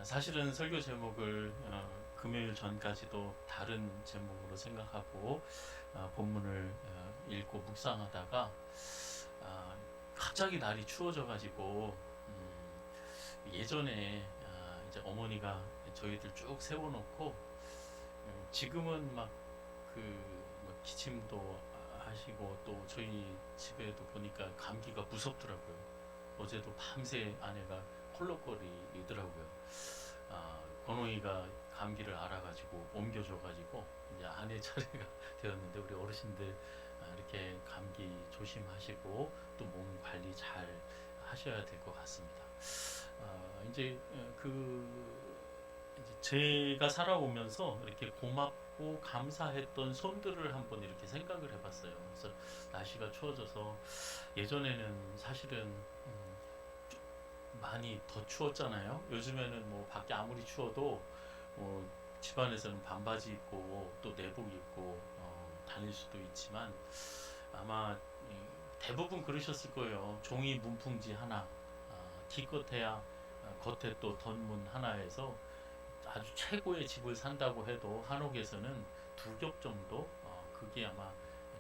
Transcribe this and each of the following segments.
사실은 설교 제목을 금요일 전까지도 다른 제목으로 생각하고 본문을 읽고 묵상하다가 아, 갑자기 날이 추워져가지고 예전에 이제 어머니가 저희들 쭉 세워놓고 지금은 막 뭐 기침도 하시고 또 저희 집에도 보니까 감기가 무섭더라고요. 어제도 밤새 아내가 콜록거리더라고요. 권호이가 감기를 알아가지고 옮겨줘가지고 이제 아내 차례가 되었는데 우리 어르신들 이렇게 감기 조심하시고 또 몸 관리 잘 하셔야 될 것 같습니다. 이제 이제 제가 살아오면서 이렇게 고맙고 감사했던 손들을 한번 이렇게 생각을 해봤어요. 그래서 날씨가 추워져서 예전에는 사실은 많이 더 추웠잖아요. 요즘에는 뭐 밖에 아무리 추워도 뭐 집안에서는 반바지 입고 또 내복 입고 다닐 수도 있지만 아마 대부분 그러셨을 거예요. 종이 문풍지 하나, 기껏해야 겉에 또 덧문 하나에서 아주 최고의 집을 산다고 해도 한옥에서는 두 겹 정도 그게 아마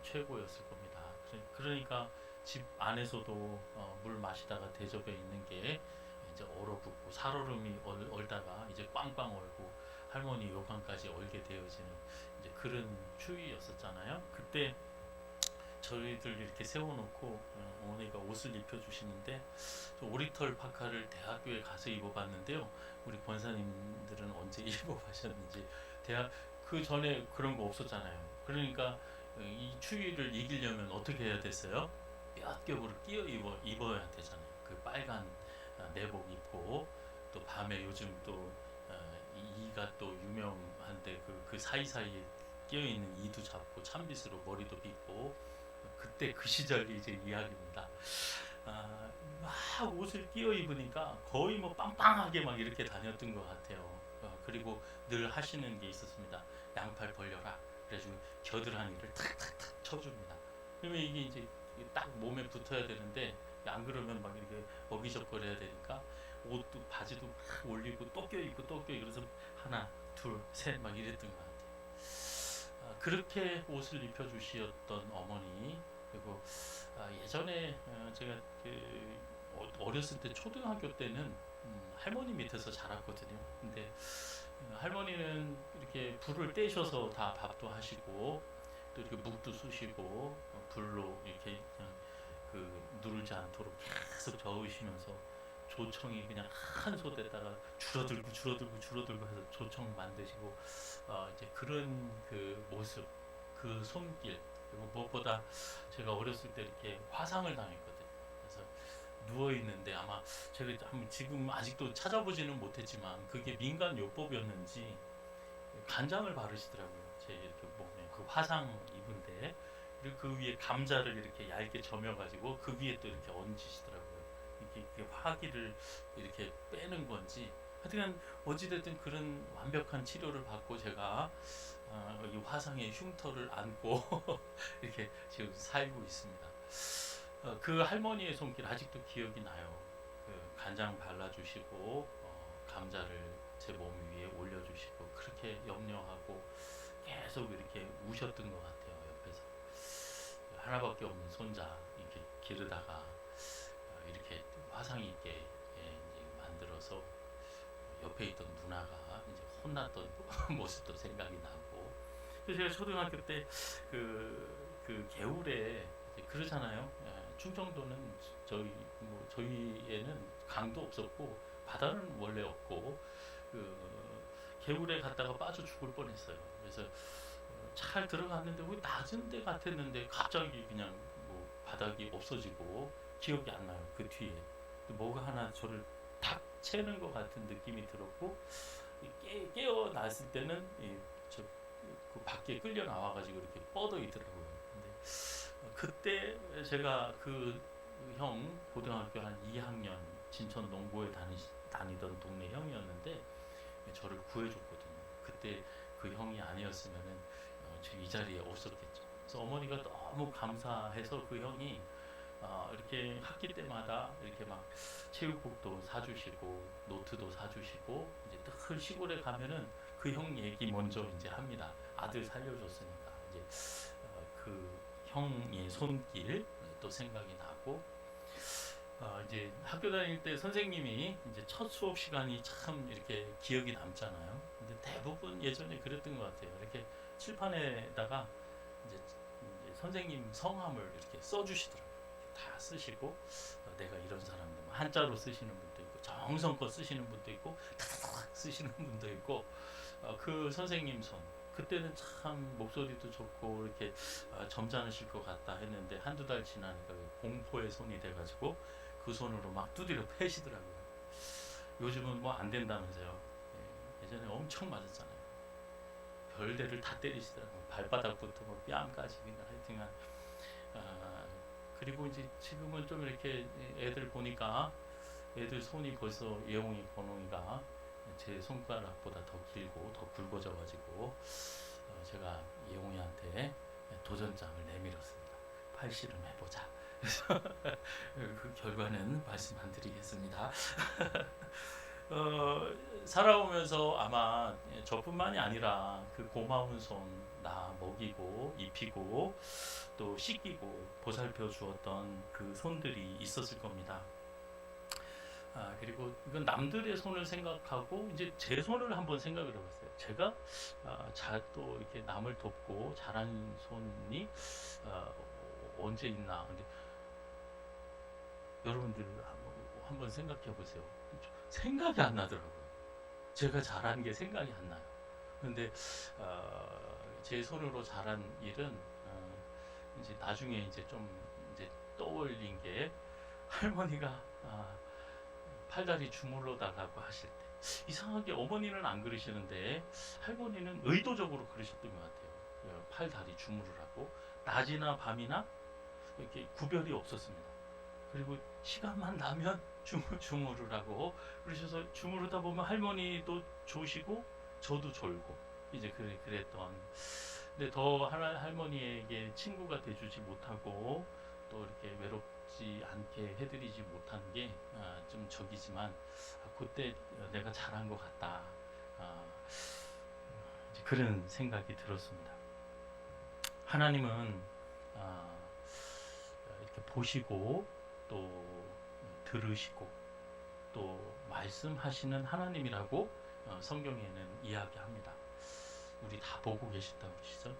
최고였을 겁니다. 그러니까 집 안에서도 물 마시다가 대접해 있는 게 이제 얼어붙고 살얼음이 얼다가 이제 꽝꽝 얼고 할머니 요강까지 얼게 되어지는 이제 그런 추위였었잖아요. 그때 저희들 이렇게 세워놓고 어머니가 옷을 입혀주시는데 오리털 파카를 대학교에 가서 입어봤는데요. 우리 권사님들은 언제 입어보셨는지 대학 그 전에 그런 거 없었잖아요. 그러니까 이 추위를 이기려면 어떻게 해야 됐어요? 몇 겹으로 끼어 입어야 되잖아요. 그 빨간 내복 입고 또 밤에 요즘 또 이가 또 유명한데 그 사이사이에 끼어 있는 이도 잡고 찬빗으로 머리도 빗고 그때 그 시절 이제 이야기입니다. 막 옷을 끼어 입으니까 거의 뭐 빵빵하게 막 이렇게 다녔던 것 같아요. 그리고 늘 하시는 게 있었습니다. 양팔 벌려라. 그래가지고 겨드랑이를 탁탁탁 쳐줍니다. 그러면 이게 이제 딱 몸에 붙어야 되는데 안 그러면 막 이렇게 어기적거려야 되니까 옷도 바지도 막 올리고 또 껴입고 또 껴입고 그래서 하나 둘 셋 막 이랬던 것 같아요. 그렇게 옷을 입혀주시었던 어머니 그리고 예전에 제가 어렸을 때 초등학교 때는 할머니 밑에서 자랐거든요. 근데 할머니는 이렇게 불을 떼셔서 다 밥도 하시고 또 이렇게 묵도 쑤시고 불로 이렇게 그냥 누르지 않도록 계속 저으시면서 조청이 그냥 한 솥에다가 줄어들고 해서 조청 만드시고 이제 그런 그 모습, 그 손길 그리고 무엇보다 제가 어렸을 때 이렇게 화상을 당했거든요. 그래서 누워 있는데 아마 제가 한번 지금 아직도 찾아보지는 못했지만 그게 민간 요법이었는지 간장을 바르시더라고요. 제 이렇게 몸에 그 화상 입은데 그리고 그 위에 감자를 이렇게 얇게 저며가지고 그 위에 또 이렇게 얹으시더라고요. 이게 화기를 이렇게 빼는 건지 하여튼 어찌됐든 그런 완벽한 치료를 받고 제가 이 화상의 흉터를 안고 이렇게 지금 살고 있습니다. 그 할머니의 손길 아직도 기억이 나요. 그 간장 발라주시고 감자를 제 몸 위에 올려주시고 그렇게 염려하고 계속 이렇게 우셨던 것 같아요. 옆에서 하나밖에 없는 손자 이렇게 기르다가 이렇게 화상 있게 이제 만들어서 옆에 있던 누나가 이제 혼났던 모습도 생각이 나고 그래서 제가 초등학교 때 그 겨울에 그러잖아요. 충청도는 저희에는 강도 없었고 바다는 원래 없고 개울에 갔다가 빠져 죽을 뻔했어요. 그래서 잘 들어갔는데 왜 낮은 데 같았는데 갑자기 그냥 뭐 바닥이 없어지고 기억이 안 나요. 그 뒤에 뭐가 하나 저를 탁 채는 것 같은 느낌이 들었고 깨어났을 때는 그 밖에 끌려 나와가지고 이렇게 뻗어 있더라고요. 근데 그때 제가 그 형 고등학교 한 2학년 진천 농고에 다니던 동네 형이었는데 저를 구해줬거든요. 그때 그 형이 아니었으면은 지금 이 자리에 없었겠죠. 그래서 어머니가 너무 감사해서 그 형이 이렇게 학기 때마다 이렇게 막 체육복도 사주시고 노트도 사주시고 이제 늘 시골에 가면은 그 형 얘기 먼저 이제 합니다. 아들 살려줬으니까 이제 그 형의 손길 또 생각이 나고 이제 학교 다닐 때 선생님이 이제 첫 수업 시간이 참 이렇게 기억이 남잖아요. 근데 대부분 예전에 그랬던 것 같아요. 이렇게 칠판에다가 이제 선생님 성함을 이렇게 써주시더라고요. 다 쓰시고 내가 이런 사람들 한자로 쓰시는 분도 있고 정성껏 쓰시는 분도 있고 탁탁탁 쓰시는 분도 있고 그 선생님 손 그때는 참 목소리도 좋고 이렇게 점잖으실 것 같다 했는데 한두 달 지나니까 공포의 손이 돼가지고 그 손으로 막 두드려 패시더라고요. 요즘은 뭐 안 된다면서요. 예전에 엄청 맞았잖아요. 별대를 다 때리시더라고요. 발바닥부터 뭐 뺨까지 그냥 하여튼간 그리고 이제 지금은 좀 이렇게 애들 보니까 애들 손이 벌써 예홍이 번홍이가 제 손가락보다 더 길고 더 굵어져 가지고 제가 예홍이한테 도전장을 내밀었습니다. 팔씨름 해보자. 그래서 그 결과는 말씀 안 드리겠습니다. 살아오면서 아마 저뿐만이 아니라 그 고마운 손 나 먹이고 입히고 또 씻기고 보살펴 주었던 그 손들이 있었을 겁니다. 그리고 이건 남들의 손을 생각하고 이제 제 손을 한번 생각을 해봤어요. 제가 또 이렇게 남을 돕고 자란 손이 언제 있나. 근데 여러분들 한번 생각해 보세요. 생각이 안 나더라고요. 제가 잘한 게 생각이 안 나요. 근데 제 손으로 잘한 일은 이제 나중에 이제 좀 이제 떠올린 게 할머니가 팔다리 주물러 달라고 하실 때 이상하게 어머니는 안 그러시는데 할머니는 의도적으로 그러셨던 것 같아요. 팔다리 주무르라고 낮이나 밤이나 이렇게 구별이 없었습니다. 그리고 시간만 나면 주무르라고 그러셔서 주무르다 보면 할머니도 조시고 저도 졸고 이제 그랬던. 근데 더 할머니에게 친구가 돼주지 못하고 또 이렇게 외롭지 않게 해드리지 못한 게 좀 적이지만 그때 내가 잘한 것 같다. 이제 그런 생각이 들었습니다. 하나님은 이렇게 보시고 또 들으시고 또 말씀하시는 하나님이라고 성경에는 이야기합니다. 우리 다 보고 계신다고 그러시죠?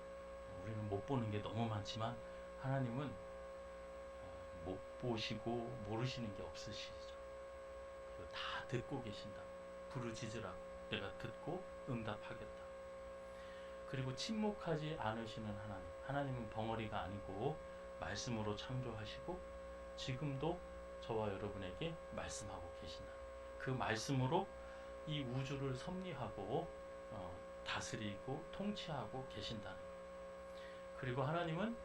우리는 못 보는 게 너무 많지만 하나님은 못 보시고 모르시는 게 없으시죠. 다 듣고 계신다. 부르짖으라고 내가 듣고 응답하겠다. 그리고 침묵하지 않으시는 하나님. 하나님은 벙어리가 아니고 말씀으로 창조하시고 지금도 저와 여러분에게 말씀하고 계신다. 그 말씀으로 이 우주를 섭리하고 다스리고 통치하고 계신다는 것. 그리고 하나님은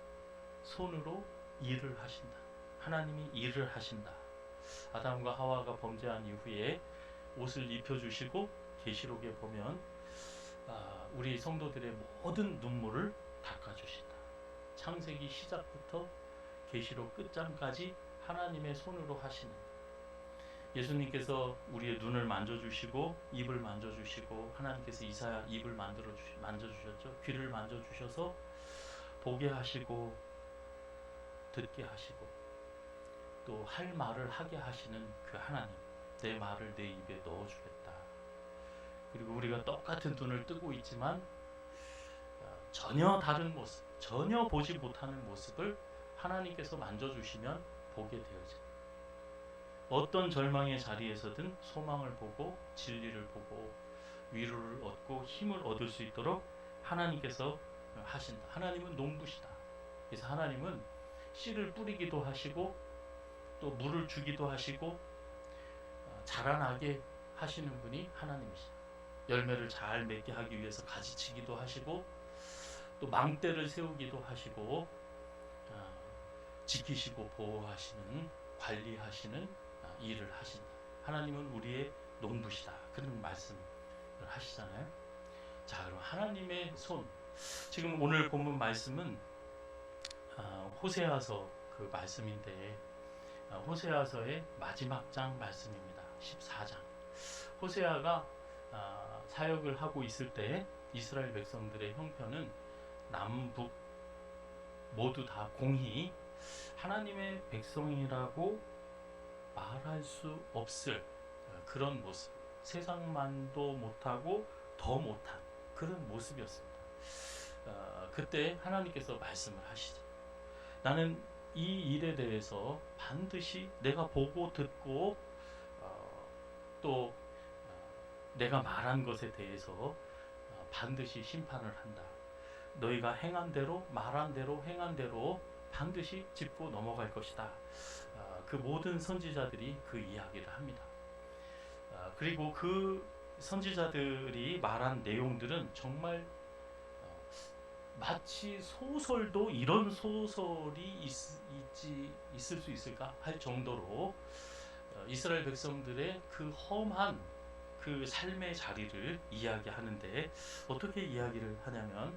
손으로 일을 하신다. 하나님이 일을 하신다. 아담과 하와가 범죄한 이후에 옷을 입혀주시고 계시록에 보면 우리 성도들의 모든 눈물을 닦아주신다. 창세기 시작부터 계시록 끝장까지 하나님의 손으로 하시는. 예수님께서 우리의 눈을 만져주시고 입을 만져주시고 하나님께서 이사야 입을 만져주셨죠. 귀를 만져주셔서 보게 하시고 듣게 하시고 또 할 말을 하게 하시는 그 하나님. 내 말을 내 입에 넣어주겠다. 그리고 우리가 똑같은 눈을 뜨고 있지만 전혀 다른 모습, 전혀 보지 못하는 모습을 하나님께서 만져주시면 보게 되어집니다. 어떤 절망의 자리에서든 소망을 보고 진리를 보고 위로를 얻고 힘을 얻을 수 있도록 하나님께서 하신다. 하나님은 농부시다. 그래서 하나님은 씨를 뿌리기도 하시고 또 물을 주기도 하시고 자라나게 하시는 분이 하나님이시다. 열매를 잘 맺게 하기 위해서 가지치기도 하시고 또 망대를 세우기도 하시고 지키시고 보호하시는 관리하시는 일을 하신다. 하나님은 우리의 농부시다. 그런 말씀을 하시잖아요. 자, 그럼 하나님의 손. 지금 오늘 본문 말씀은 호세아서 그 말씀인데 호세아서의 마지막 장 말씀입니다. 14장. 호세아가 사역을 하고 있을 때 이스라엘 백성들의 형편은 남북 모두 다 공히 하나님의 백성이라고 말할 수 없을 그런 모습, 세상만도 못하고 더 못한 그런 모습이었습니다. 그때 하나님께서 말씀을 하시죠. 나는 이 일에 대해서 반드시 내가 보고 듣고 또 내가 말한 것에 대해서 반드시 심판을 한다. 너희가 행한 대로 말한 대로 행한 대로 반드시 짚고 넘어갈 것이다. 그 모든 선지자들이 그 이야기를 합니다. 그리고 그 선지자들이 말한 내용들은 정말 마치 소설도 이런 소설이 있을 수 있을까 할 정도로 이스라엘 백성들의 그 험한 그 삶의 자리를 이야기하는데 어떻게 이야기를 하냐면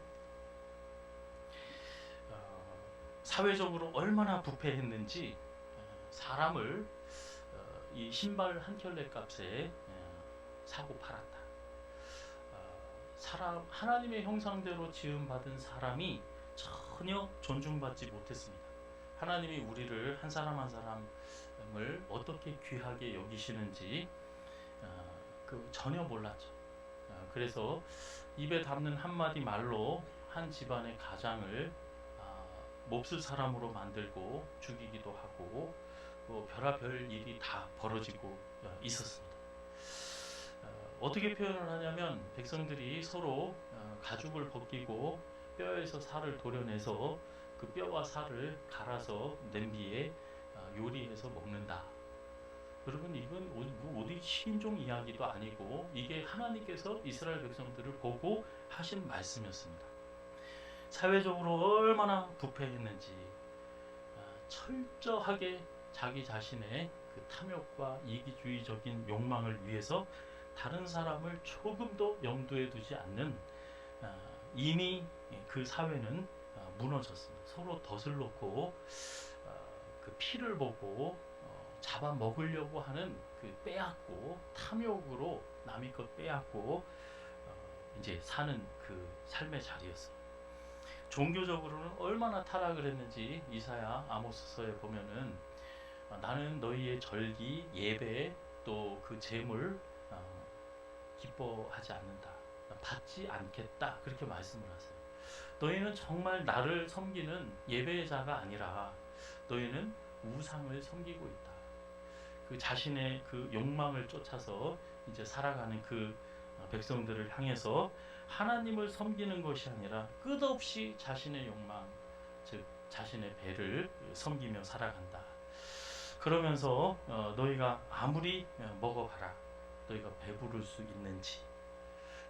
사회적으로 얼마나 부패했는지 사람을 이 신발 한 켤레 값에 사고 팔았다. 하나님의 형상대로 지음받은 사람이 전혀 존중받지 못했습니다. 하나님이 우리를 한 사람 한 사람을 어떻게 귀하게 여기시는지 전혀 몰랐죠. 그래서 입에 담는 한마디 말로 한 집안의 가장을 몹쓸 사람으로 만들고 죽이기도 하고 별의별 일이 다 벌어지고 있었습니다. 어떻게 표현을 하냐면 백성들이 서로 가죽을 벗기고 뼈에서 살을 도려내서 그 뼈와 살을 갈아서 냄비에 요리해서 먹는다. 여러분 이건 어디 식인종 이야기도 아니고 이게 하나님께서 이스라엘 백성들을 보고 하신 말씀이었습니다. 사회적으로 얼마나 부패했는지 철저하게 자기 자신의 그 탐욕과 이기주의적인 욕망을 위해서 다른 사람을 조금도 염두에 두지 않는 이미 그 사회는 무너졌습니다. 서로 덫을 놓고 그 피를 보고 잡아먹으려고 하는 그 빼앗고 탐욕으로 남의 것 빼앗고 이제 사는 그 삶의 자리였어요. 종교적으로는 얼마나 타락을 했는지 이사야 아모스서에 보면은 나는 너희의 절기 예배 또 그 제물 기뻐하지 않는다. 받지 않겠다. 그렇게 말씀을 하세요. 너희는 정말 나를 섬기는 예배자가 아니라 너희는 우상을 섬기고 있다. 그 자신의 그 욕망을 쫓아서 이제 살아가는 그 백성들을 향해서 하나님을 섬기는 것이 아니라 끝없이 자신의 욕망, 즉 자신의 배를 섬기며 살아간다. 그러면서 너희가 아무리 먹어봐라. 너희가 배부를 수 있는지,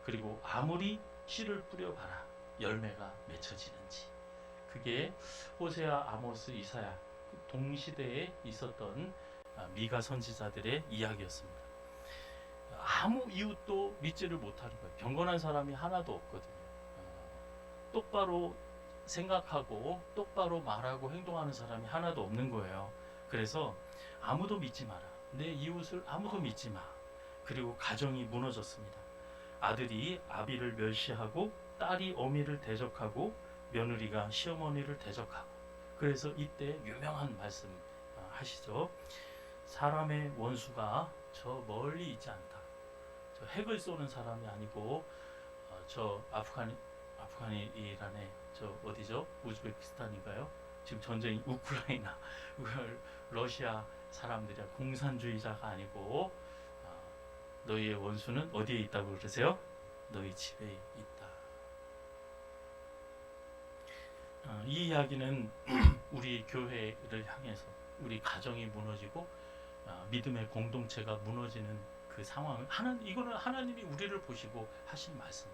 그리고 아무리 씨를 뿌려봐라. 열매가 맺혀지는지. 그게 호세아, 아모스, 이사야 동시대에 있었던 미가 선지자들의 이야기였습니다. 아무 이웃도 믿지를 못하는 거예요. 경건한 사람이 하나도 없거든요. 똑바로 생각하고 똑바로 말하고 행동하는 사람이 하나도 없는 거예요. 그래서 아무도 믿지 마라. 내 이웃을 아무도 믿지 마. 그리고 가정이 무너졌습니다. 아들이 아비를 멸시하고 딸이 어미를 대적하고 며느리가 시어머니를 대적하고. 그래서 이때 유명한 말씀 하시죠. 사람의 원수가 저 멀리 있지 않다. 저 핵을 쏘는 사람이 아니고 저 아프가니스탄의 저 어디죠? 우즈베키스탄인가요? 지금 전쟁이 우크라이나, 러시아 사람들이야. 공산주의자가 아니고 너희의 원수는 어디에 있다고 그러세요? 너희 집에 있다. 이 이야기는 우리 교회를 향해서 우리 가정이 무너지고 믿음의 공동체가 무너지는 그 상황을 이거는 하나님이 우리를 보시고 하신 말씀.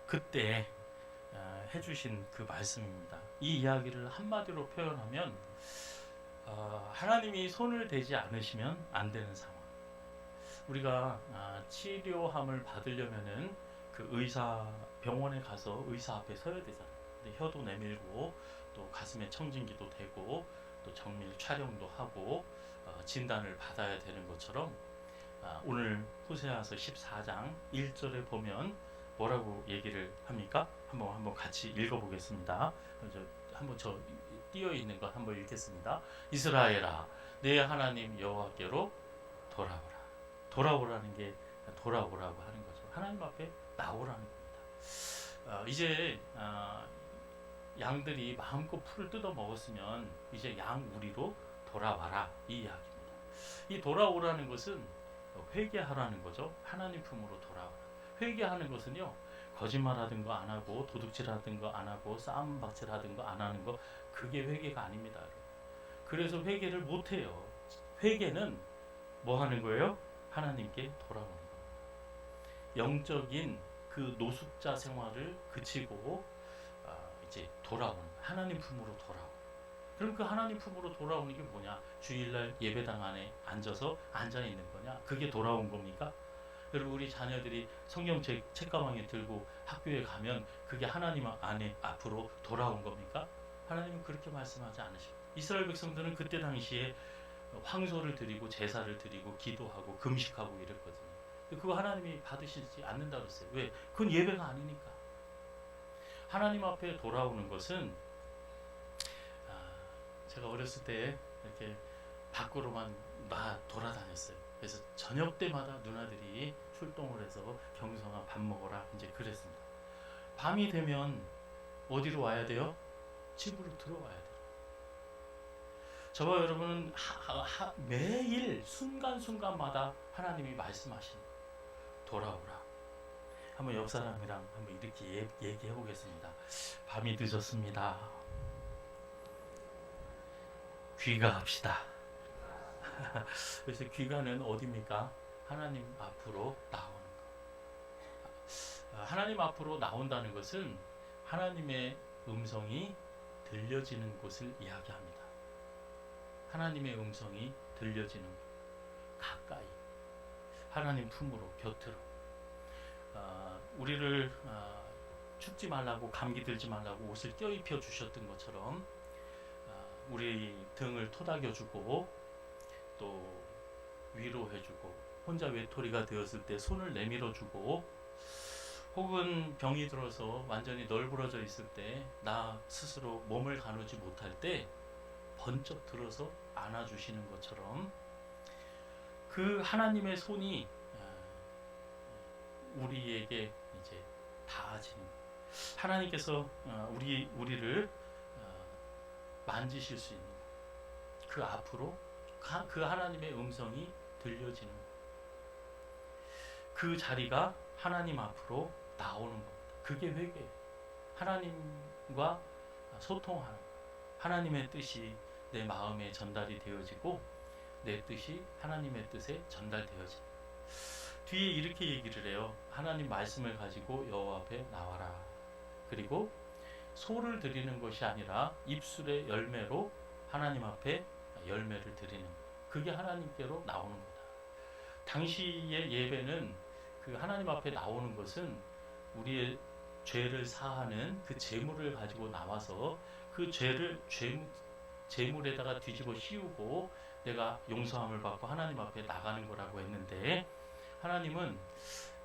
그때 해주신 그 말씀입니다. 이 이야기를 한마디로 표현하면 하나님이 손을 대지 않으시면 안 되는 상황. 우리가 치료함을 받으려면은 그 병원에 가서 의사 앞에 서야 되잖아요. 근데 혀도 내밀고 또 가슴에 청진기도 대고 또 정밀 촬영도 하고 진단을 받아야 되는 것처럼 오늘 호세아서 14장 1절에 보면 뭐라고 얘기를 합니까? 한번 같이 읽어보겠습니다. 한번 저 띄어 있는 것 한번 읽겠습니다. 이스라엘아, 내 하나님 여호와께로 돌아오라. 돌아오라는 게 돌아오라고 하는 거죠. 하나님 앞에 나오라는 겁니다. 이제 양들이 마음껏 풀을 뜯어 먹었으면 이제 양 우리로 돌아와라, 이 이야기입니다. 이 돌아오라는 것은 회개하라는 거죠. 하나님 품으로 돌아오라. 회개하는 것은요, 거짓말하던 거 안 하고 도둑질하던 거 안 하고 싸움박질하던 거 안 하는 거, 그게 회개가 아닙니다. 그래서 회개를 못 해요. 회개는 뭐 하는 거예요? 하나님께 돌아오는 겁니다. 영적인 그 노숙자 생활을 그치고 이제 돌아오는, 하나님 품으로 돌아오는. 그럼 그 하나님 품으로 돌아오는 게 뭐냐? 주일날 예배당 안에 앉아 있는 거냐? 그게 돌아온 겁니까? 여러분, 우리 자녀들이 성경책 책가방에 들고 학교에 가면 그게 하나님 안에 앞으로 돌아온 겁니까? 하나님은 그렇게 말씀하지 않으십니다. 이스라엘 백성들은 그때 당시에 황소를 드리고 제사를 드리고 기도하고 금식하고 이랬거든요. 그거 하나님이 받으시지 않는다고 했어요. 왜? 그건 예배가 아니니까. 하나님 앞에 돌아오는 것은, 제가 어렸을 때 이렇게 밖으로만 돌아다녔어요. 그래서 저녁 때마다 누나들이 출동을 해서 경성아 밥 먹어라 이제 그랬습니다. 밤이 되면 어디로 와야 돼요? 집으로 들어와야 돼요. 저와 여러분은 매일 순간순간마다 하나님이 말씀하시는 거예요. 돌아오라. 한번 옆 사람이랑 한번 이렇게 얘기해 보겠습니다. 밤이 늦었습니다. 귀가합시다. 그래서 귀가는 어디입니까? 하나님 앞으로 나오는 거. 하나님 앞으로 나온다는 것은 하나님의 음성이 들려지는 곳을 이야기합니다. 하나님의 음성이 들려지는 곳, 가까이, 하나님 품으로, 곁으로. 우리를 춥지 말라고, 감기 들지 말라고 옷을 껴입혀 주셨던 것처럼 우리 등을 토닥여주고 또 위로해주고, 혼자 외톨이가 되었을 때 손을 내밀어주고, 혹은 병이 들어서 완전히 널브러져 있을 때 나 스스로 몸을 가누지 못할 때 번쩍 들어서 안아주시는 것처럼 그 하나님의 손이 우리에게 이제 닿아지는, 하나님께서 우리를 만지실 수 있는, 그 앞으로 그 하나님의 음성이 들려지는, 그 자리가 하나님 앞으로 나오는 겁니다. 그게 회개예요. 하나님과 소통하는 거예요. 하나님의 뜻이 내 마음에 전달이 되어지고 내 뜻이 하나님의 뜻에 전달되어지는. 뒤에 이렇게 얘기를 해요. 하나님 말씀을 가지고 여호와 앞에 나와라. 그리고 소를 드리는 것이 아니라 입술의 열매로 하나님 앞에 열매를 드리는 것. 그게 하나님께로 나오는 거다. 당시의 예배는 그 하나님 앞에 나오는 것은 우리의 죄를 사하는 그 제물을 가지고 나와서 그 죄를 제물에다가 뒤집어 씌우고 내가 용서함을 받고 하나님 앞에 나가는 거라고 했는데, 하나님은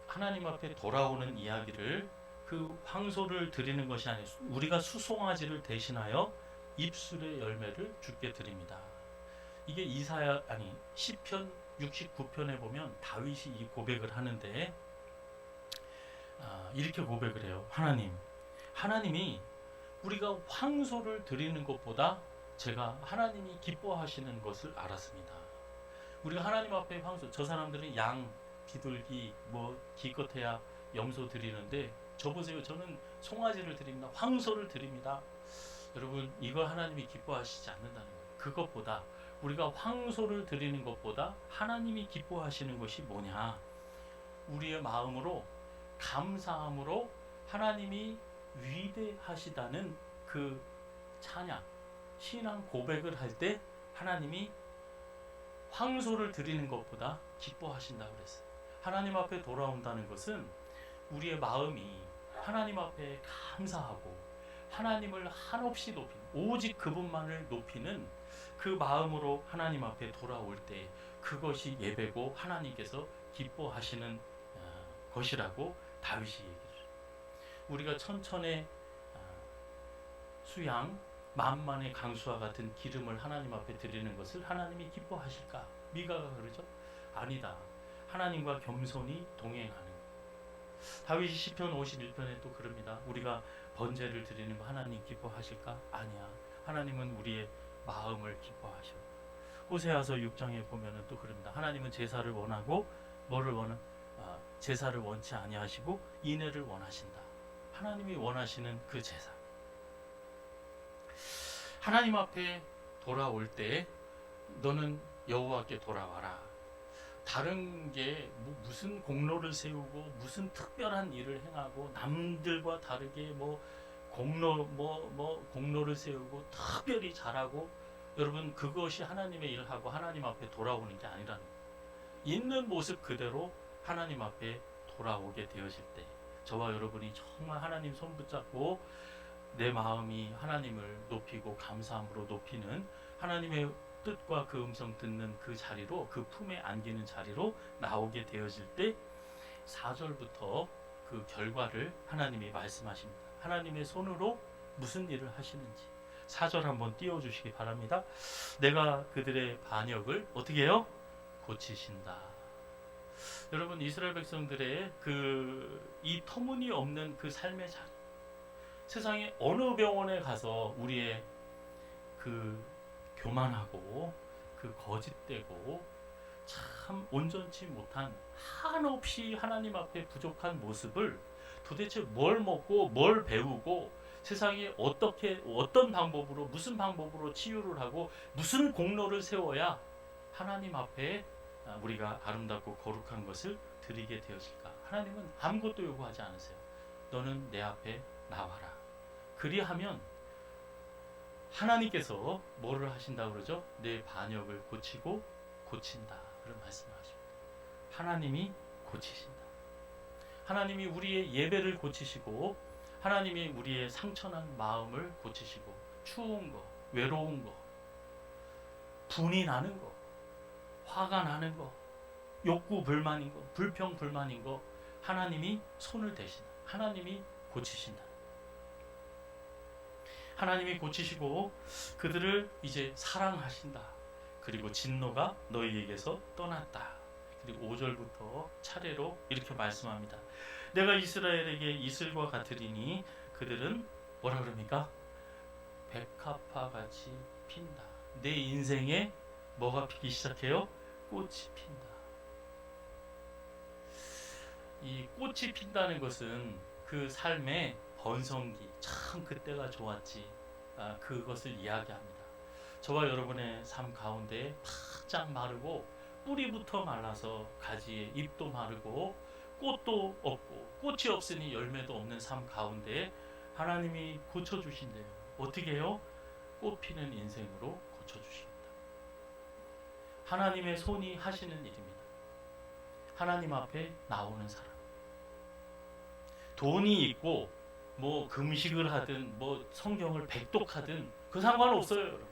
하나님 앞에 돌아오는 이야기를 그 황소를 드리는 것이 아니라 우리가 수송아지를 대신하여 입술의 열매를 주께 드립니다. 이게 시편 69편에 보면 다윗이 이 고백을 하는데 이렇게 고백을 해요. 하나님이 우리가 황소를 드리는 것보다 제가 하나님이 기뻐하시는 것을 알았습니다. 우리가 하나님 앞에 황소, 저 사람들은 양, 비둘기, 기껏해야 염소 드리는데 저 보세요. 저는 송아지를 드립니다. 황소를 드립니다. 여러분, 이걸 하나님이 기뻐하시지 않는다는 거예요. 그것보다, 우리가 황소를 드리는 것보다 하나님이 기뻐하시는 것이 뭐냐? 우리의 마음으로 감사함으로 하나님이 위대하시다는 그 찬양, 신앙 고백을 할 때 하나님이 황소를 드리는 것보다 기뻐하신다고 그랬어요. 하나님 앞에 돌아온다는 것은 우리의 마음이 하나님 앞에 감사하고 하나님을 한없이 높이는, 오직 그분만을 높이는 그 마음으로 하나님 앞에 돌아올 때 그것이 예배고 하나님께서 기뻐하시는 것이라고 다윗이 얘기해요. 우리가 천천의 수양 만만의 강수와 같은 기름을 하나님 앞에 드리는 것을 하나님이 기뻐하실까? 미가가 그러죠? 아니다. 하나님과 겸손히 동행하는 것. 다윗이 시편 51편에 또 그럽니다. 우리가 번제를 드리는 거 하나님 기뻐하실까? 아니야. 하나님은 우리의 마음을 기뻐하셔. 호세아서 6장에 보면은 또 그럽니다. 하나님은 제사를 원하고 뭐를 원하? 제사를 원치 아니하시고 인애를 원하신다. 하나님이 원하시는 그 제사. 하나님 앞에 돌아올 때 너는 여호와께 돌아와라. 다른 게 무슨 공로를 세우고 무슨 특별한 일을 행하고 남들과 다르게 공로를 세우고 특별히 잘하고 여러분 그것이 하나님의 일하고 하나님 앞에 돌아오는 게 아니라는 거예요. 있는 모습 그대로 하나님 앞에 돌아오게 되어질 때 저와 여러분이 정말 하나님 손 붙잡고 내 마음이 하나님을 높이고 감사함으로 높이는 하나님의 뜻과 그 음성 듣는 그 자리로 그 품에 안기는 자리로 나오게 되어질 때 4절부터 그 결과를 하나님이 말씀하십니다. 하나님의 손으로 무슨 일을 하시는지 4절 한번 띄워주시기 바랍니다. 내가 그들의 반역을 어떻게 해요? 고치신다. 여러분 이스라엘 백성들의 이 터무니없는 그 삶의 자리 세상에 어느 병원에 가서 우리의 그 교만하고 그 거짓되고 참 온전치 못한 한없이 하나님 앞에 부족한 모습을 도대체 뭘 먹고 뭘 배우고 세상에 어떤 방법으로 무슨 방법으로 치유를 하고 무슨 공로를 세워야 하나님 앞에 우리가 아름답고 거룩한 것을 드리게 되어질까? 하나님은 아무것도 요구하지 않으세요. 너는 내 앞에 나와라. 그리하면 하나님께서 뭐를 하신다고 그러죠? 내 반역을 고치고 고친다. 그런 말씀을 하십니다. 하나님이 고치신다. 하나님이 우리의 예배를 고치시고 하나님이 우리의 상처난 마음을 고치시고 추운 거, 외로운 거, 분이 나는 거, 화가 나는 거, 욕구 불만인 거, 불평 불만인 거 하나님이 손을 대신다. 하나님이 고치신다. 하나님이 고치시고 그들을 이제 사랑하신다. 그리고 진노가 너희에게서 떠났다. 그리고 5절부터 차례로 이렇게 말씀합니다. 내가 이스라엘에게 이슬과 같으리니 그들은 뭐라 그럽니까? 백합화 같이 핀다. 내 인생에 뭐가 피기 시작해요? 꽃이 핀다. 이 꽃이 핀다는 것은 그 삶의 번성기, 참 그때가 좋았지. 그것을 이야기합니다. 저와 여러분의 삶 가운데 바짝 마르고 뿌리부터 말라서 가지에 잎도 마르고 꽃도 없고 꽃이 없으니 열매도 없는 삶 가운데 하나님이 고쳐주신대요. 어떻게 해요? 꽃 피는 인생으로 고쳐주십니다. 하나님의 손이 하시는 일입니다. 하나님 앞에 나오는 사람. 돈이 있고 금식을 하든 성경을 백독하든 그 상관없어요. 여러분.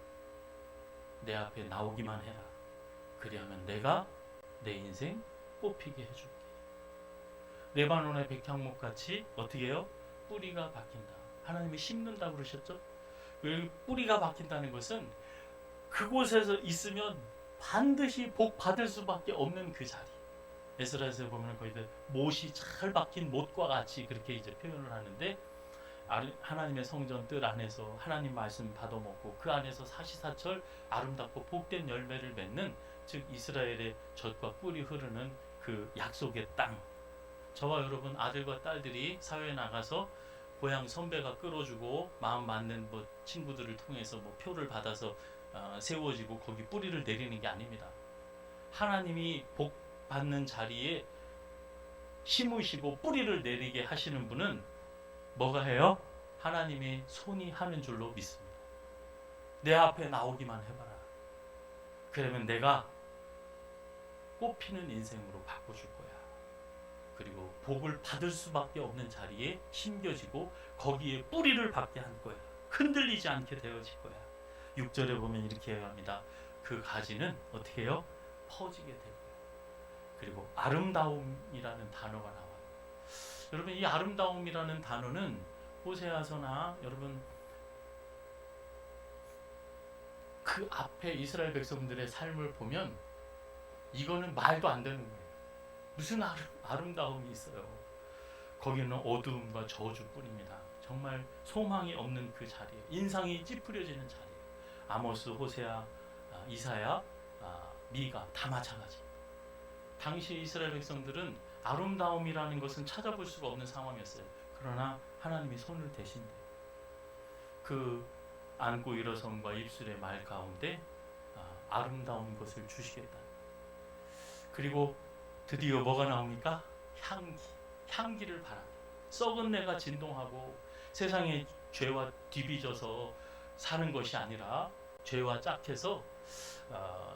내 앞에 나오기만 해라. 그리하면 내가 내 인생 꽃피게 해줄게. 레바논의 백향목 같이 어떻게 해요? 뿌리가 박힌다. 하나님이 심는다 그러셨죠? 뿌리가 박힌다는 것은 그곳에서 있으면 반드시 복 받을 수밖에 없는 그 자리. 에스라에서 보면 거의 못이 잘 박힌 못과 같이 그렇게 이제 표현을 하는데 하나님의 성전 뜰 안에서 하나님 말씀 받아먹고 그 안에서 사시사철 아름답고 복된 열매를 맺는 즉 이스라엘의 젖과 꿀이 흐르는 그 약속의 땅. 저와 여러분 아들과 딸들이 사회에 나가서 고향 선배가 끌어주고 마음 맞는 친구들을 통해서 표를 받아서 세워지고 거기 뿌리를 내리는 게 아닙니다. 하나님이 복 받는 자리에 심으시고 뿌리를 내리게 하시는 분은 뭐가 해요? 하나님의 손이 하는 줄로 믿습니다. 내 앞에 나오기만 해봐라. 그러면 내가 꽃피는 인생으로 바꿔줄 거야. 그리고 복을 받을 수밖에 없는 자리에 심겨지고 거기에 뿌리를 박게 할 거야. 흔들리지 않게 되어질 거야. 6절에 보면 이렇게 합니다. 그 가지는 어떻게 해요? 퍼지게 되고요. 그리고 아름다움이라는 단어가 나와요. 여러분, 이 아름다움이라는 단어는 호세아서나 여러분 그 앞에 이스라엘 백성들의 삶을 보면 이거는 말도 안 되는 거예요. 무슨 아름다움이 있어요. 거기는 어두움과 저주뿐입니다. 정말 소망이 없는 그 자리에 인상이 찌푸려지는 자리에 아모스, 호세아, 이사야, 미가 다 마찬가지. 당시 이스라엘 백성들은 아름다움이라는 것은 찾아볼 수가 없는 상황이었어요. 그러나 하나님이 손을 대신대 그 안고 일어섬과 입술의 말 가운데 아름다운 것을 주시겠다. 그리고 드디어 뭐가 나옵니까? 향기를 바라. 썩은 내가 진동하고 세상의 죄와 뒤비져서 사는 것이 아니라 죄와 짝해서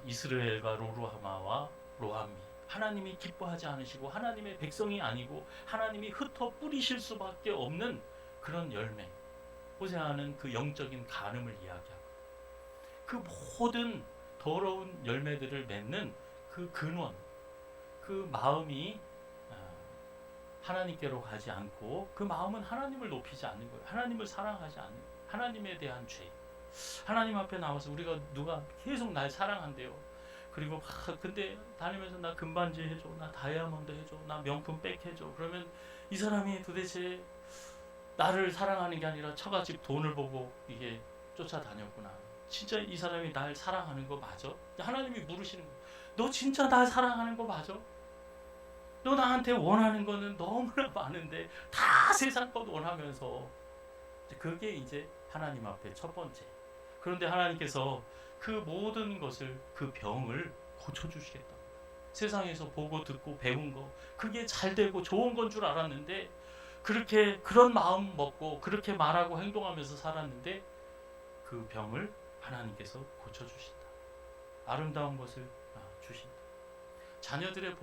이스라엘과 로루하마와 로함미 하나님이 기뻐하지 않으시고 하나님의 백성이 아니고 하나님이 흩어 뿌리실 수밖에 없는 그런 열매. 호세아는 그 영적인 간음을 이야기하고 그 모든 더러운 열매들을 맺는 그 근원, 그 마음이 하나님께로 가지 않고 그 마음은 하나님을 높이지 않는 거예요. 하나님을 사랑하지 않는 거예요. 하나님에 대한 죄. 하나님 앞에 나와서 우리가 누가 계속 날 사랑한대요. 그리고 근데 다니면서 나 금반지 해줘, 나 다이아몬드 해줘, 나 명품 백 해줘. 그러면 이 사람이 도대체 나를 사랑하는 게 아니라 처갓집 돈을 보고 이게 쫓아다녔구나. 진짜 이 사람이 날 사랑하는 거 맞아? 하나님이 물으시는 거예요. 너 진짜 날 사랑하는 거 맞아? 너 나한테 원하는 거는 너무나 많은데 다 세상 것 원하면서 그게 이제 하나님 앞에 첫 번째. 그런데 하나님께서 그 모든 것을 그 병을 고쳐주시겠다. 세상에서 보고 듣고 배운 거 그게 잘 되고 좋은 건 줄 알았는데 그렇게 그런 마음 먹고 그렇게 말하고 행동하면서 살았는데 그 병을 하나님께서 고쳐주신다. 아름다운 것을 주신다. 자녀들의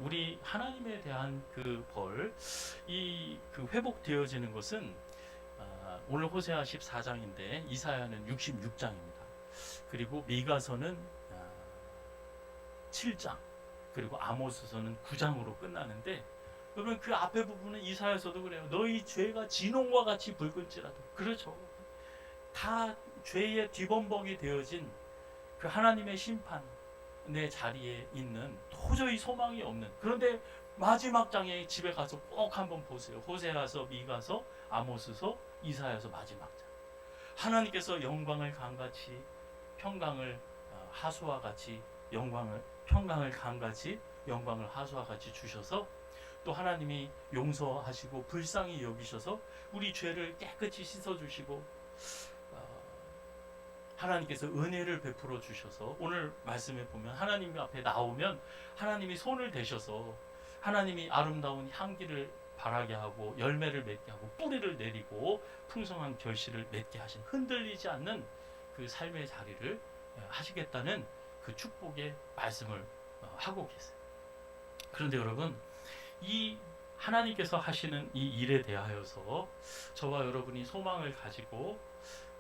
우리 하나님에 대한 그 벌, 그 회복되어지는 것은 오늘 호세아 14장인데 이사야는 66장입니다. 그리고 미가서는 7장, 그리고 아모스서는 9장으로 끝나는데 그러면 그 앞에 부분은 이사야서도 그래요. 너희 죄가 진홍과 같이 붉을지라도. 그렇죠. 다 죄의 뒤범벅이 되어진 그 하나님의 심판 내 자리에 있는 도저히 소망이 없는. 그런데 마지막 장에 집에 가서 꼭 한번 보세요. 호세아서, 미가서, 아모스서, 이사야서 마지막 장. 하나님께서 영광을 강같이 평강을 하수와 같이 평강을 강같이 영광을 하수와 같이 주셔서 또 하나님이 용서하시고 불쌍히 여기셔서 우리 죄를 깨끗이 씻어주시고 하나님께서 은혜를 베풀어 주셔서 오늘 말씀에 보면 하나님 앞에 나오면 하나님이 손을 대셔서 하나님이 아름다운 향기를 바라게 하고 열매를 맺게 하고 뿌리를 내리고 풍성한 결실을 맺게 하신 흔들리지 않는 그 삶의 자리를 하시겠다는 그 축복의 말씀을 하고 계세요. 그런데 여러분, 이 하나님께서 하시는 이 일에 대하여서 저와 여러분이 소망을 가지고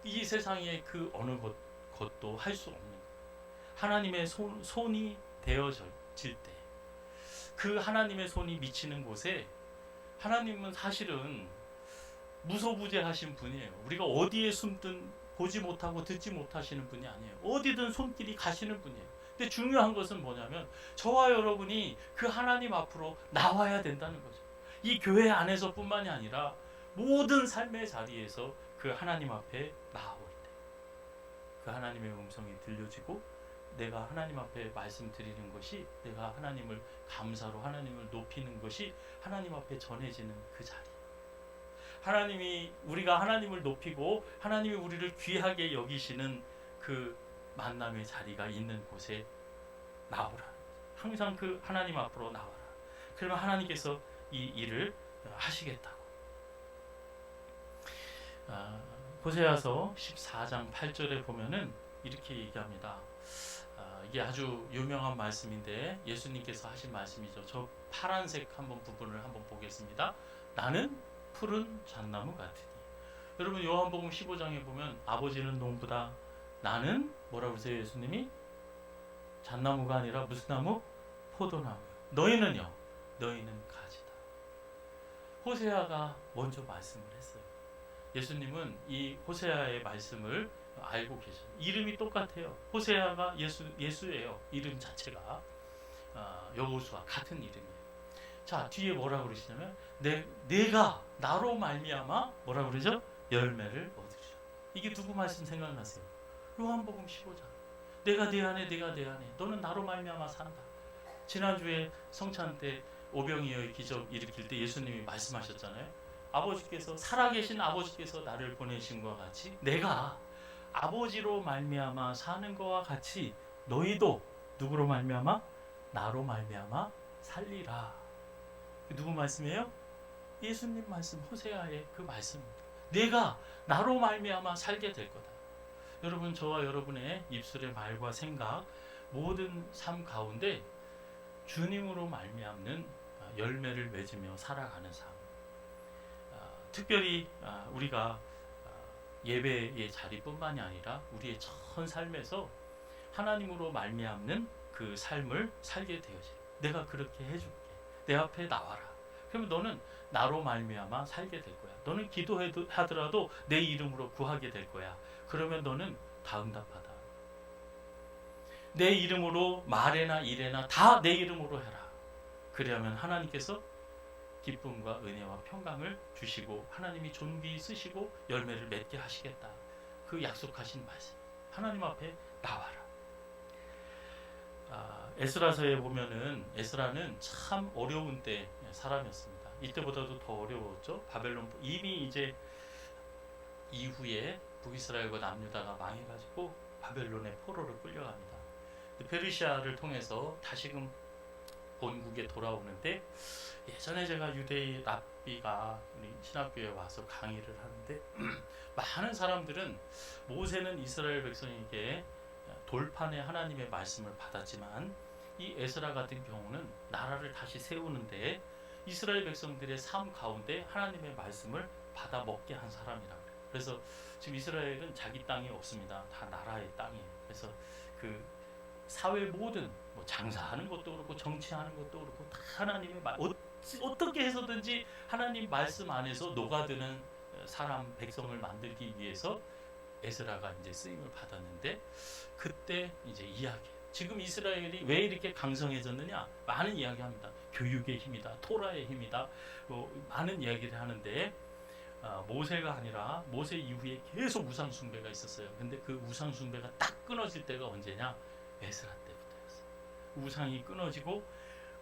이 세상의 그 어느 것도 할 수 없는 거예요. 하나님의 손이 되어질 때 그 하나님의 손이 미치는 곳에 하나님은 사실은 무소부재하신 분이에요. 우리가 어디에 숨든 보지 못하고 듣지 못하시는 분이 아니에요. 어디든 손길이 가시는 분이에요. 근데 중요한 것은 뭐냐면 저와 여러분이 그 하나님 앞으로 나와야 된다는 거죠. 이 교회 안에서뿐만이 아니라 모든 삶의 자리에서 그 하나님 앞에 나올 때 그 하나님의 음성이 들려지고 내가 하나님 앞에 말씀드리는 것이 내가 하나님을 감사로 하나님을 높이는 것이 하나님 앞에 전해지는 그 자리. 하나님이 우리가 하나님을 높이고 하나님이 우리를 귀하게 여기시는 그 만남의 자리가 있는 곳에 나오라. 항상 그 하나님 앞으로 나와라. 그러면 하나님께서 이 일을 하시겠다고. 호세아서 14장 8절에 보면은 이렇게 얘기합니다. 이게 아주 유명한 말씀인데 예수님께서 하신 말씀이죠. 저 파란색 부분을 한번 보겠습니다. 나는 푸른 잣나무 같으니. 여러분 요한복음 15장에 보면 아버지는 농부다, 나는 뭐라고 그러세요 예수님이? 잣나무가 아니라 무슨 나무? 포도나무요. 너희는요? 너희는 가지다. 호세아가 먼저 말씀을 했어요. 예수님은 이 호세아의 말씀을 알고 계셔요. 이름이 똑같아요. 호세아가 예수예요. 이름 자체가 여호수아 같은 이름이에요. 자, 뒤에 뭐라고 그러시냐면 내가 나로 말미암아 뭐라고 그러죠? 열매를 얻으리라. 이게 누구 말씀 생각나세요? 요한복음 15장. 내가 내 안에 너는 나로 말미암아 산다. 지난주에 성찬 때 오병이어의 기적 일으킬 때 예수님이 말씀하셨잖아요. 아버지께서 살아계신 아버지께서 나를 보내신 것과 같이 내가 아버지로 말미암아 사는 것과 같이 너희도 누구로 말미암아? 나로 말미암아 살리라. 누구 말씀이에요? 예수님 말씀, 호세아의 그 말씀입니다. 내가 나로 말미암아 살게 될 거다. 여러분, 저와 여러분의 입술의 말과 생각, 모든 삶 가운데 주님으로 말미암는 열매를 맺으며 살아가는 삶. 특별히 우리가 예배의 자리뿐만이 아니라 우리의 전 삶에서 하나님으로 말미암는 그 삶을 살게 되어질. 내가 그렇게 해줄게. 내 앞에 나와라. 그러면 너는 나로 말미암아 살게 될 거야. 너는 기도하더라도 내 이름으로 구하게 될 거야. 그러면 너는 다 응답하다. 내 이름으로 말에나 일에나 다 내 이름으로 해라. 그러면 하나님께서 기쁨과 은혜와 평강을 주시고 하나님이 존귀히 쓰시고 열매를 맺게 하시겠다. 그 약속하신 말씀. 하나님 앞에 나와라. 에스라서에 보면은 에스라는 참 어려운 때 사람이었습니다. 이때보다도 더 어려웠죠. 바벨론 이미 이제 이후에 북이스라엘과 남유다가 망해가지고 바벨론의 포로로 끌려갑니다. 페르시아를 통해서 다시금 본국에 돌아오는데 예전에 제가 유대의 랍비가 우리 신학교에 와서 강의를 하는데 많은 사람들은 모세는 이스라엘 백성에게 돌판에 하나님의 말씀을 받았지만 이 에스라 같은 경우는 나라를 다시 세우는데 이스라엘 백성들의 삶 가운데 하나님의 말씀을 받아 먹게 한 사람이라고 그래요. 그래서 지금 이스라엘은 자기 땅이 없습니다. 다 나라의 땅이에요. 그래서 그 사회 모든 뭐 장사하는 것도 그렇고 정치하는 것도 그렇고 다 하나님의 어떻게 해서든지 하나님 말씀 안에서 녹아드는 사람 백성을 만들기 위해서 에스라가 이제 쓰임을 받았는데 그때 이제 이야기해요. 지금 이스라엘이 왜 이렇게 강성해졌느냐? 많은 이야기합니다. 교육의 힘이다, 토라의 힘이다, 많은 이야기를 하는데 모세가 아니라 모세 이후에 계속 우상 숭배가 있었어요. 근데 그 우상 숭배가 딱 끊어질 때가 언제냐? 에스라 때부터였어요. 우상이 끊어지고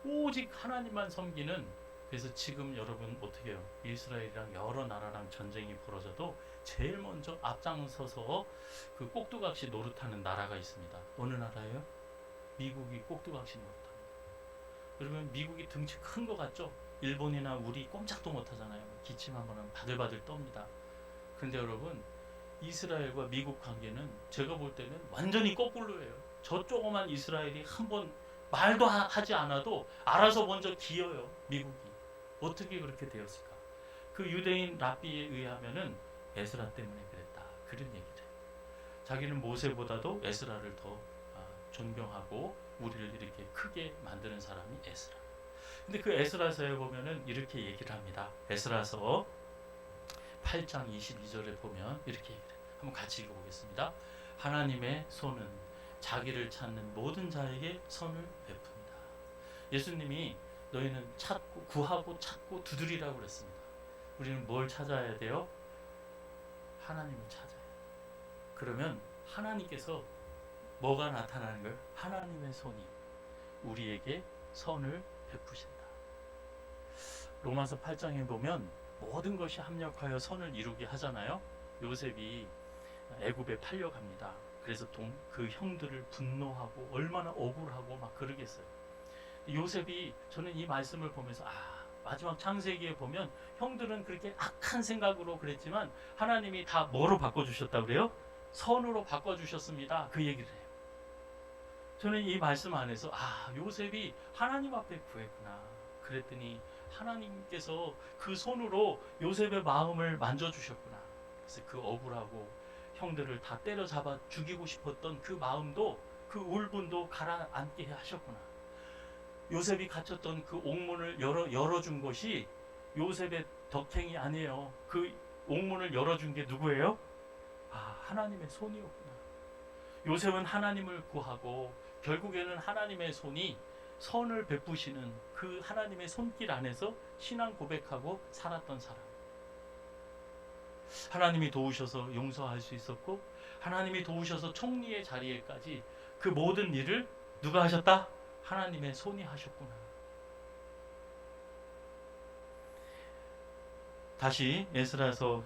오직 하나님만 섬기는. 그래서 지금 여러분 어떻게 해요? 이스라엘이랑 여러 나라랑 전쟁이 벌어져도 제일 먼저 앞장서서 그 꼭두각시 노릇하는 나라가 있습니다. 어느 나라예요? 미국이 꼭두각시 노릇합니다. 여러분 미국이 등치 큰 거 같죠? 일본이나 우리 꼼짝도 못하잖아요. 기침하면 바들바들 떱니다. 그런데 여러분 이스라엘과 미국 관계는 제가 볼 때는 완전히 거꾸로예요. 저 조그만 이스라엘이 한번 말도 하지 않아도 알아서 먼저 기어요. 미국이. 어떻게 그렇게 되었을까? 그 유대인 랍비에 의하면은 에스라 때문에 그랬다. 그런 얘기죠. 자기는 모세보다도 에스라를 더 존경하고 우리를 이렇게 크게 만드는 사람이 에스라. 근데 그 에스라서에 보면은 이렇게 얘기를 합니다. 에스라서 8장 22절에 보면 이렇게 얘기를 해요. 한번 같이 읽어보겠습니다. 하나님의 손은 자기를 찾는 모든 자에게 선을 베푼다. 예수님이 너희는 찾고 구하고 찾고 두드리라고 그랬습니다. 우리는 뭘 찾아야 돼요? 하나님을 찾아야 돼요. 그러면 하나님께서 뭐가 나타나는 거예요? 하나님의 손이 우리에게 선을 베푸신다. 로마서 8장에 보면 모든 것이 합력하여 선을 이루게 하잖아요. 요셉이 애굽에 팔려갑니다. 그래서 그 형들을 분노하고 얼마나 억울하고 막 그러겠어요. 요셉이 저는 이 말씀을 보면서 마지막 창세기에 보면 형들은 그렇게 악한 생각으로 그랬지만 하나님이 다 뭐로 바꿔주셨다고 그래요? 선으로 바꿔주셨습니다. 그 얘기를 해요. 저는 이 말씀 안에서 요셉이 하나님 앞에 구했구나. 그랬더니 하나님께서 그 손으로 요셉의 마음을 만져주셨구나. 그래서 그 억울하고 형들을 다 때려잡아 죽이고 싶었던 그 마음도, 그 울분도 가라앉게 하셨구나. 요셉이 갇혔던 그 옥문을 열어준 것이 요셉의 덕행이 아니에요. 그 옥문을 열어준 게 누구예요? 하나님의 손이었구나. 요셉은 하나님을 구하고 결국에는 하나님의 손이 선을 베푸시는 그 하나님의 손길 안에서 신앙 고백하고 살았던 사람. 하나님이 도우셔서 용서할 수 있었고, 하나님이 도우셔서 총리의 자리에까지 그 모든 일을 누가 하셨다? 하나님의 손이 하셨구나. 다시 에스라서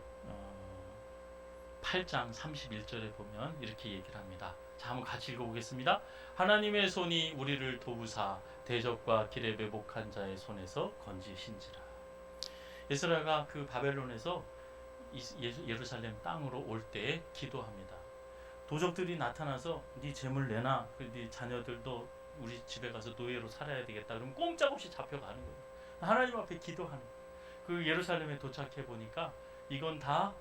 8장 31절에 보면 이렇게 얘기를 합니다. 자, 한번 같이 읽어보겠습니다. 하나님의 손이 우리를 도우사 대적과 길에 매복한 자의 손에서 건지신지라. 에스라가 그 바벨론에서 예루살렘 땅으로 올 때 기도합니다. 도적들이 나타나서 네 재물 내놔, 네 자녀들도 우리 집에 가서 노예로 살아야 되겠다, 그러면 꼼짝없이 잡혀가는 거예요. 하나님 앞에 기도하는 거예요. 그 예루살렘에 도착해 보니까 이건 다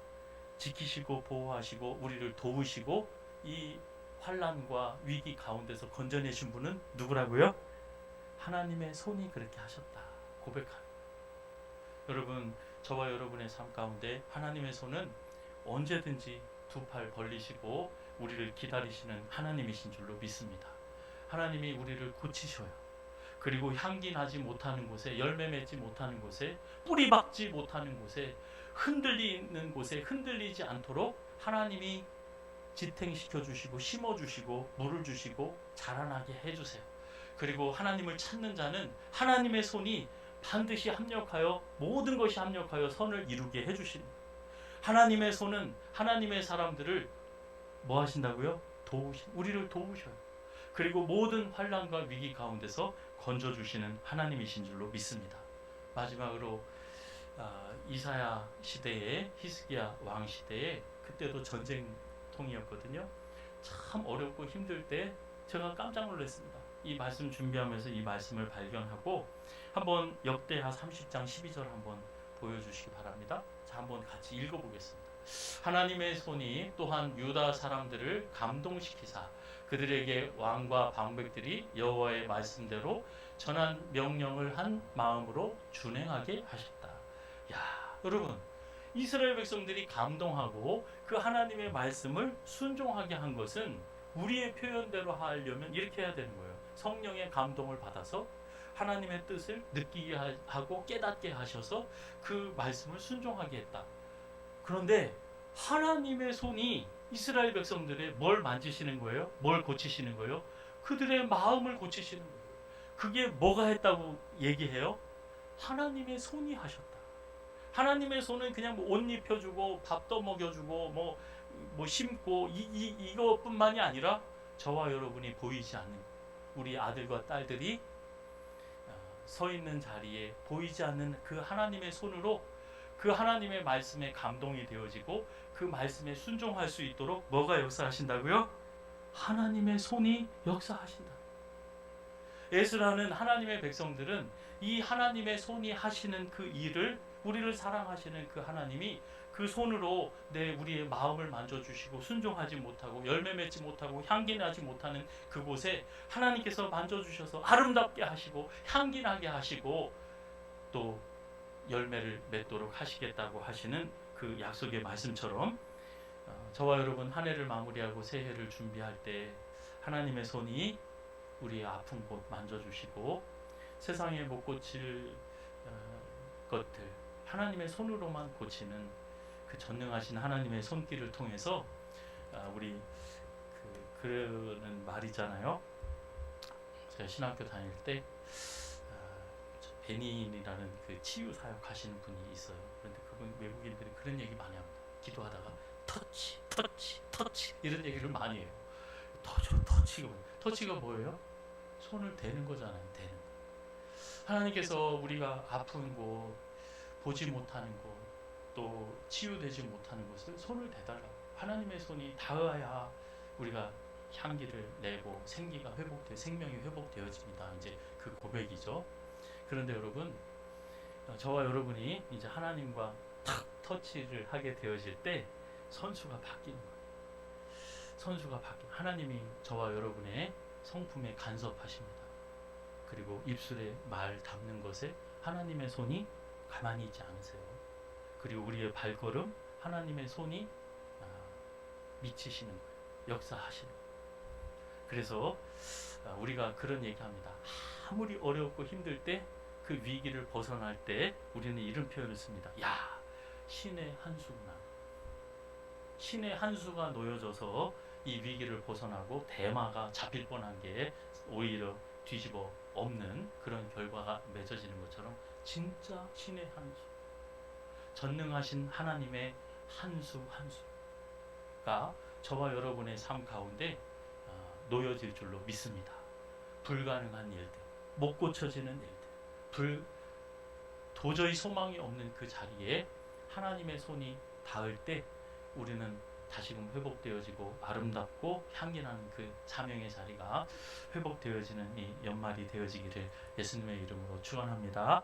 지키시고 보호하시고 우리를 도우시고 이 환난과 위기 가운데서 건져내신 분은 누구라고요? 하나님의 손이 그렇게 하셨다 고백하는. 여러분, 저와 여러분의 삶 가운데 하나님의 손은 언제든지 두 팔 벌리시고 우리를 기다리시는 하나님이신 줄로 믿습니다. 하나님이 우리를 고치셔요. 그리고 향기 나지 못하는 곳에, 열매 맺지 못하는 곳에, 뿌리 박지 못하는 곳에, 흔들리는 곳에 흔들리지 않도록 하나님이 지탱시켜 주시고 심어 주시고 물을 주시고 자라나게 해주세요. 그리고 하나님을 찾는 자는 하나님의 손이 반드시 합력하여, 모든 것이 합력하여 선을 이루게 해주십니다. 하나님의 손은 하나님의 사람들을 뭐 하신다고요? 우리를 도우셔요. 그리고 모든 환난과 위기 가운데서 건져주시는 하나님이신 줄로 믿습니다. 마지막으로 이사야 시대에, 히스기야 왕 시대에, 그때도 전쟁통이었거든요. 참 어렵고 힘들 때 제가 깜짝 놀랐습니다. 이 말씀 준비하면서 이 말씀을 발견하고 한번 역대하 30장 12절 한번 보여주시기 바랍니다. 자, 한번 같이 읽어보겠습니다. 하나님의 손이 또한 유다 사람들을 감동시키사 그들에게 왕과 방백들이 여호와의 말씀대로 전한 명령을 한 마음으로 준행하게 하셨다. 야, 여러분, 이스라엘 백성들이 감동하고 그 하나님의 말씀을 순종하게 한 것은 우리의 표현대로 하려면 이렇게 해야 되는 거예요. 성령의 감동을 받아서 하나님의 뜻을 느끼게 하고 깨닫게 하셔서 그 말씀을 순종하게 했다. 그런데 하나님의 손이 이스라엘 백성들의 뭘 만지시는 거예요? 뭘 고치시는 거예요? 그들의 마음을 고치시는 거예요. 그게 뭐가 했다고 얘기해요? 하나님의 손이 하셨다. 하나님의 손은 그냥 옷 입혀주고 밥도 먹여주고 뭐 심고 이것뿐만이 아니라 저와 여러분이 보이지 않는 우리 아들과 딸들이 서 있는 자리에 보이지 않는 그 하나님의 손으로 그 하나님의 말씀에 감동이 되어지고 그 말씀에 순종할 수 있도록 뭐가 역사하신다고요? 하나님의 손이 역사하신다. 에스라는 하나님의 백성들은 이 하나님의 손이 하시는 그 일을, 우리를 사랑하시는 그 하나님이 그 손으로 우리의 마음을 만져주시고 순종하지 못하고 열매 맺지 못하고 향기 나지 못하는 그곳에 하나님께서 만져주셔서 아름답게 하시고 향기 나게 하시고 또 열매를 맺도록 하시겠다고 하시는 그 약속의 말씀처럼 저와 여러분 한 해를 마무리하고 새해를 준비할 때 하나님의 손이 우리의 아픈 곳 만져주시고 세상에 못 고칠 것들 하나님의 손으로만 고치는 그 전능하신 하나님의 손길을 통해서 우리 그러는 말이잖아요. 제가 신학교 다닐 때 베닌이라는 그 치유 사역 하시는 분이 있어요. 그런데 그분 외국인들이 그런 얘기 많이 합니다. 기도하다가 터치 이런 얘기를 많이 해요. 터치가 뭐예요? 손을 대는 거잖아요. 대는 거. 하나님께서 우리가 아픈 곳, 보지 못하는 곳, 또 치유되지 못하는 곳을 손을 대달라고. 하나님의 손이 닿아야 우리가 향기를 내고 생명이 회복되어집니다. 이제 그 고백이죠. 그런데 여러분, 저와 여러분이 이제 하나님과 탁 터치를 하게 되어질 때 선수가 바뀌는 거예요. 선수가 바뀌. 하나님이 저와 여러분의 성품에 간섭하십니다. 그리고 입술에 말 담는 것에 하나님의 손이 가만히 있지 않으세요. 그리고 우리의 발걸음 하나님의 손이 미치시는 거예요. 역사하시는 거예요. 그래서 우리가 그런 얘기합니다. 아무리 어렵고 힘들 때 그 위기를 벗어날 때 우리는 이런 표현을 씁니다. 야, 신의 한 수구나. 신의 한 수가 놓여져서 이 위기를 벗어나고 대마가 잡힐 뻔한 게 오히려 뒤집어 엎는 그런 결과가 맺어지는 것처럼 진짜 신의 한 수, 전능하신 하나님의 한 수 한 수가 저와 여러분의 삶 가운데 놓여질 줄로 믿습니다. 불가능한 일들, 못 고쳐지는 일들, 도저히 소망이 없는 그 자리에 하나님의 손이 닿을 때 우리는 다시금 회복되어지고 아름답고 향기나는 그 사명의 자리가 회복되어지는 이 연말이 되어지기를 예수님의 이름으로 축원합니다.